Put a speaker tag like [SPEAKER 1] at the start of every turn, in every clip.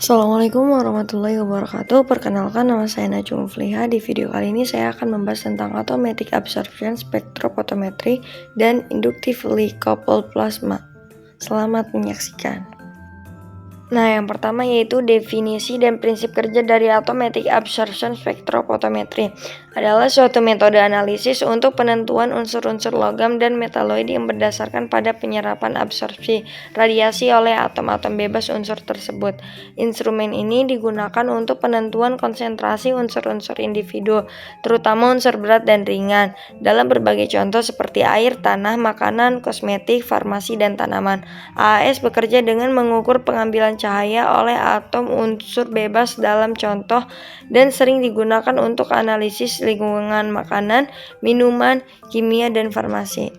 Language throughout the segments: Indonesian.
[SPEAKER 1] Assalamualaikum warahmatullahi wabarakatuh. Perkenalkan, nama saya Najwa Mufliha. Di video kali ini saya akan membahas tentang automatic absorption spectrophotometry dan inductively coupled plasma. Selamat menyaksikan. Nah, yang pertama yaitu definisi dan prinsip kerja dari automatic absorption spectrophotometry adalah suatu metode analisis untuk penentuan unsur-unsur logam dan metaloid yang berdasarkan pada penyerapan absorpsi radiasi oleh atom-atom bebas unsur tersebut. Instrumen ini digunakan untuk penentuan konsentrasi unsur-unsur individu, terutama unsur berat dan ringan, dalam berbagai contoh seperti air, tanah, makanan, kosmetik, farmasi, dan tanaman. AAS bekerja dengan mengukur pengambilan cahaya oleh atom unsur bebas dalam contoh dan sering digunakan untuk analisis lingkungan makanan, minuman, kimia, dan farmasi.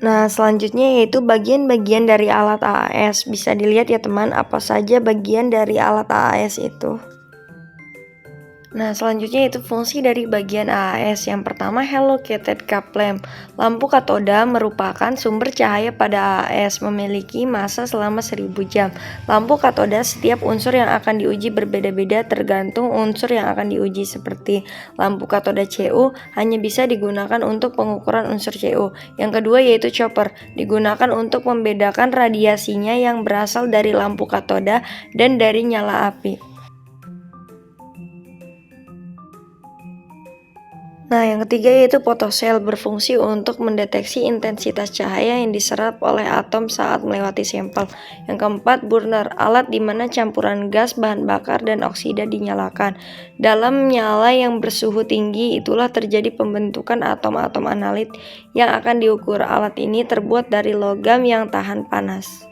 [SPEAKER 1] Nah, selanjutnya yaitu bagian-bagian dari alat AAS. Bisa dilihat ya teman, apa saja bagian dari alat AAS itu. Nah, selanjutnya itu fungsi dari bagian AAS. Yang pertama, halocated cup lamp. Lampu katoda merupakan sumber cahaya pada AAS, memiliki massa selama 1000 jam. Lampu katoda setiap unsur yang akan diuji berbeda-beda tergantung unsur yang akan diuji, seperti lampu katoda CU hanya bisa digunakan untuk pengukuran unsur CU. Yang kedua yaitu chopper, digunakan untuk membedakan radiasinya yang berasal dari lampu katoda dan dari nyala api. Nah, yang ketiga yaitu photocell, berfungsi untuk mendeteksi intensitas cahaya yang diserap oleh atom saat melewati sampel. Yang keempat, burner, alat di mana campuran gas, bahan bakar, dan oksida dinyalakan. Dalam nyala yang bersuhu tinggi, itulah terjadi pembentukan atom-atom analit yang akan diukur. Alat ini terbuat dari logam yang tahan panas.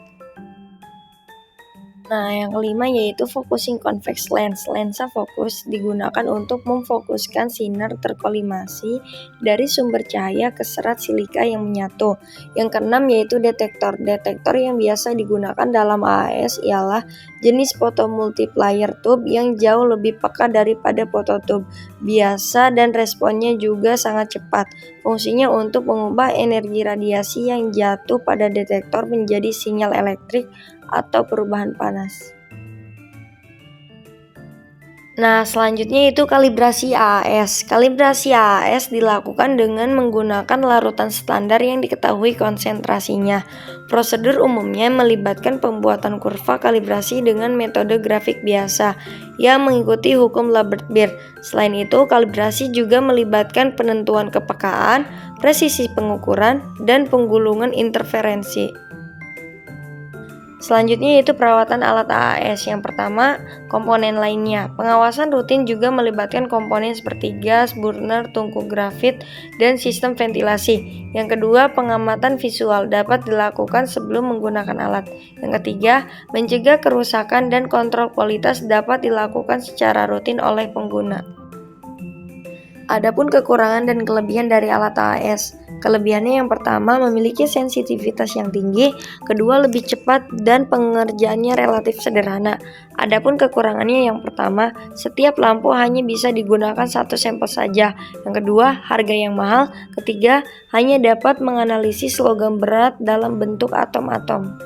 [SPEAKER 1] Nah, yang kelima yaitu focusing convex lens. Lensa fokus digunakan untuk memfokuskan sinar terkolimasi dari sumber cahaya ke serat silika yang menyatu. Yang keenam yaitu detektor. Detektor yang biasa digunakan dalam AAS ialah jenis photomultiplier tube yang jauh lebih peka daripada phototube biasa dan responnya juga sangat cepat. Fungsinya untuk mengubah energi radiasi yang jatuh pada detektor menjadi sinyal elektrik atau perubahan panas. Nah, selanjutnya itu kalibrasi AAS. Kalibrasi AAS dilakukan dengan menggunakan larutan standar yang diketahui konsentrasinya. Prosedur umumnya melibatkan pembuatan kurva kalibrasi dengan metode grafik biasa yang mengikuti hukum Lambert-Beer. Selain itu, kalibrasi juga melibatkan penentuan kepekaan, presisi pengukuran, dan penggulungan interferensi. Selanjutnya yaitu perawatan alat AAS. Yang pertama, komponen lainnya. Pengawasan rutin juga melibatkan komponen seperti gas, burner, tungku grafit, dan sistem ventilasi. Yang kedua, pengamatan visual dapat dilakukan sebelum menggunakan alat. Yang ketiga, mencegah kerusakan dan kontrol kualitas dapat dilakukan secara rutin oleh pengguna. Adapun kekurangan dan kelebihan dari alat AAS. Kelebihannya yang pertama, memiliki sensitivitas yang tinggi, kedua lebih cepat dan pengerjaannya relatif sederhana. Adapun kekurangannya yang pertama, setiap lampu hanya bisa digunakan satu sampel saja. Yang kedua, harga yang mahal. Ketiga, hanya dapat menganalisis logam berat dalam bentuk atom-atom.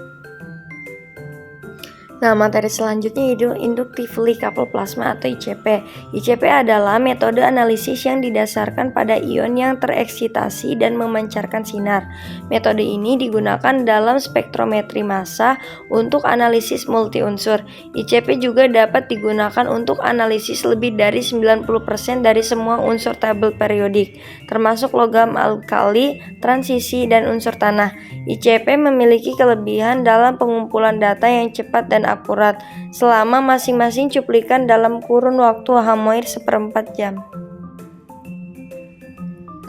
[SPEAKER 1] Nah, materi selanjutnya itu inductively coupled plasma atau ICP. ICP adalah metode analisis yang didasarkan pada ion yang tereksitasi dan memancarkan sinar. Metode ini digunakan dalam spektrometri massa untuk analisis multi-unsur. ICP juga dapat digunakan untuk analisis lebih dari 90% dari semua unsur tabel periodik, termasuk logam alkali, transisi, dan unsur tanah. ICP memiliki kelebihan dalam pengumpulan data yang cepat dan akurat selama masing-masing cuplikan dalam kurun waktu hampir 1/4 jam.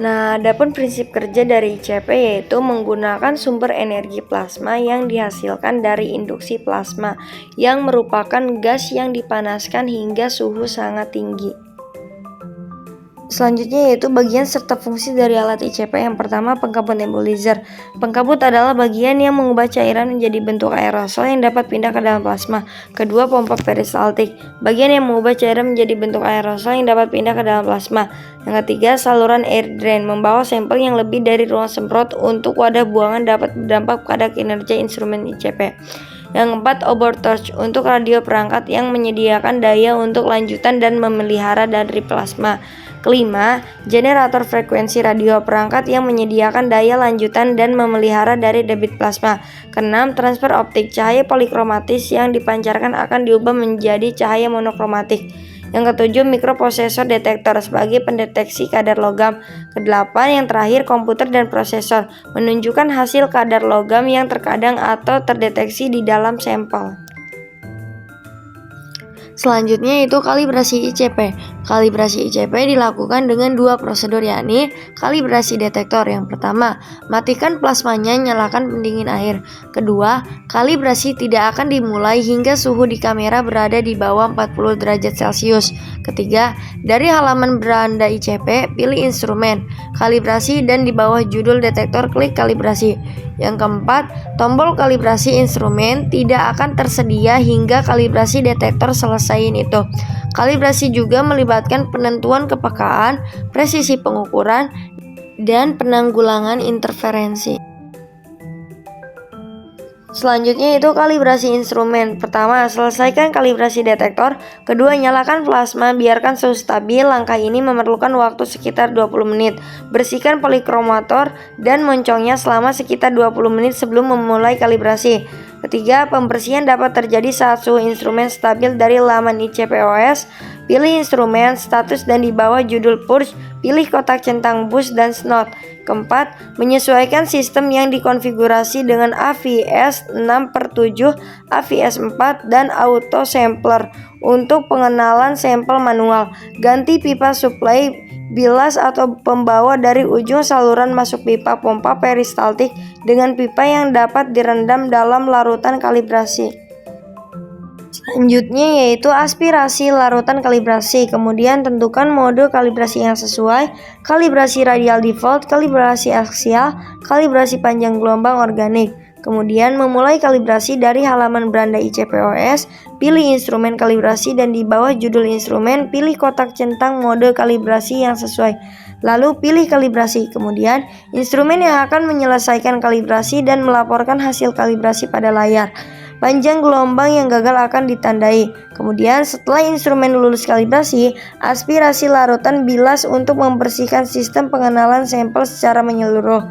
[SPEAKER 1] Nah, adapun prinsip kerja dari ICP yaitu menggunakan sumber energi plasma yang dihasilkan dari induksi plasma yang merupakan gas yang dipanaskan hingga suhu sangat tinggi. Selanjutnya yaitu bagian serta fungsi dari alat ICP. Yang pertama, pengkabut nebulizer. Pengkabut adalah bagian yang mengubah cairan menjadi bentuk aerosol yang dapat pindah ke dalam plasma. Kedua, pompa peristaltik. Bagian yang mengubah cairan menjadi bentuk aerosol yang dapat pindah ke dalam plasma. Yang ketiga, saluran air drain. Membawa sampel yang lebih dari ruang semprot untuk wadah buangan dapat berdampak pada kinerja instrumen ICP. Yang keempat, overcharge untuk radio perangkat yang menyediakan daya untuk lanjutan dan memelihara dari plasma. Kelima, generator frekuensi radio perangkat yang menyediakan daya lanjutan dan memelihara dari debit plasma. Keenam, transfer optik cahaya polikromatis yang dipancarkan akan diubah menjadi cahaya monokromatik. Yang ketujuh, mikroprosesor detektor sebagai pendeteksi kadar logam. Kedelapan, yang terakhir, komputer dan prosesor menunjukkan hasil kadar logam yang terkadang atau terdeteksi di dalam sampel. Selanjutnya itu kalibrasi ICP. Kalibrasi ICP dilakukan dengan dua prosedur, yakni kalibrasi detektor. Yang pertama, matikan plasmanya, nyalakan pendingin air. Kedua, kalibrasi tidak akan dimulai hingga suhu di kamera berada di bawah 40 derajat Celcius. Ketiga, dari halaman beranda ICP, pilih instrumen, kalibrasi, dan di bawah judul detektor klik kalibrasi. Yang keempat, tombol kalibrasi instrumen tidak akan tersedia hingga kalibrasi detektor selesaiin itu. Kalibrasi juga melibatkan penentuan kepekaan, presisi pengukuran, dan penanggulangan interferensi. Selanjutnya itu kalibrasi instrumen. Pertama, selesaikan kalibrasi detektor. Kedua, nyalakan plasma, biarkan suhu stabil. Langkah ini memerlukan waktu sekitar 20 menit. Bersihkan polikromator dan moncongnya selama sekitar 20 menit sebelum memulai kalibrasi. Ketiga, pembersihan dapat terjadi saat suhu instrumen stabil dari laman ICP-OS. Pilih instrumen, status, dan di bawah judul purge, pilih kotak centang bus dan snot. Keempat, menyesuaikan sistem yang dikonfigurasi dengan AVS 6/7, AVS 4, dan auto sampler. Untuk pengenalan sampel manual, ganti pipa suplai bilas atau pembawa dari ujung saluran masuk pipa pompa peristaltik dengan pipa yang dapat direndam dalam larutan kalibrasi. Selanjutnya yaitu aspirasi larutan kalibrasi. Kemudian tentukan mode kalibrasi yang sesuai, kalibrasi radial default, kalibrasi aksial, kalibrasi panjang gelombang organik. Kemudian memulai kalibrasi dari halaman beranda ICP-OS, pilih instrumen kalibrasi dan di bawah judul instrumen pilih kotak centang mode kalibrasi yang sesuai. Lalu pilih kalibrasi. Kemudian instrumen yang akan menyelesaikan kalibrasi dan melaporkan hasil kalibrasi pada layar. Panjang gelombang yang gagal akan ditandai. Kemudian setelah instrumen lulus kalibrasi, aspirasi larutan bilas untuk membersihkan sistem pengenalan sampel secara menyeluruh.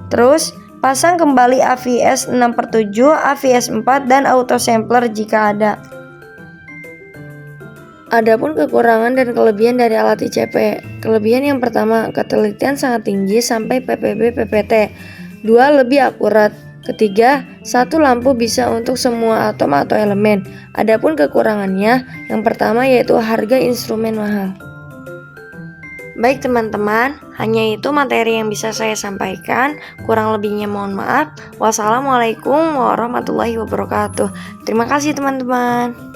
[SPEAKER 1] Terus, pasang kembali AVS 6/7, AVS 4, dan auto sampler jika ada. Adapun kekurangan dan kelebihan dari alat ICP. Kelebihan yang pertama, ketelitian sangat tinggi sampai ppb ppt. 2, lebih akurat. Ketiga, satu lampu bisa untuk semua atom atau elemen. Adapun kekurangannya, yang pertama yaitu harga instrumen mahal. Baik teman-teman, hanya itu materi yang bisa saya sampaikan. Kurang lebihnya mohon maaf. Wassalamualaikum warahmatullahi wabarakatuh. Terima kasih teman-teman.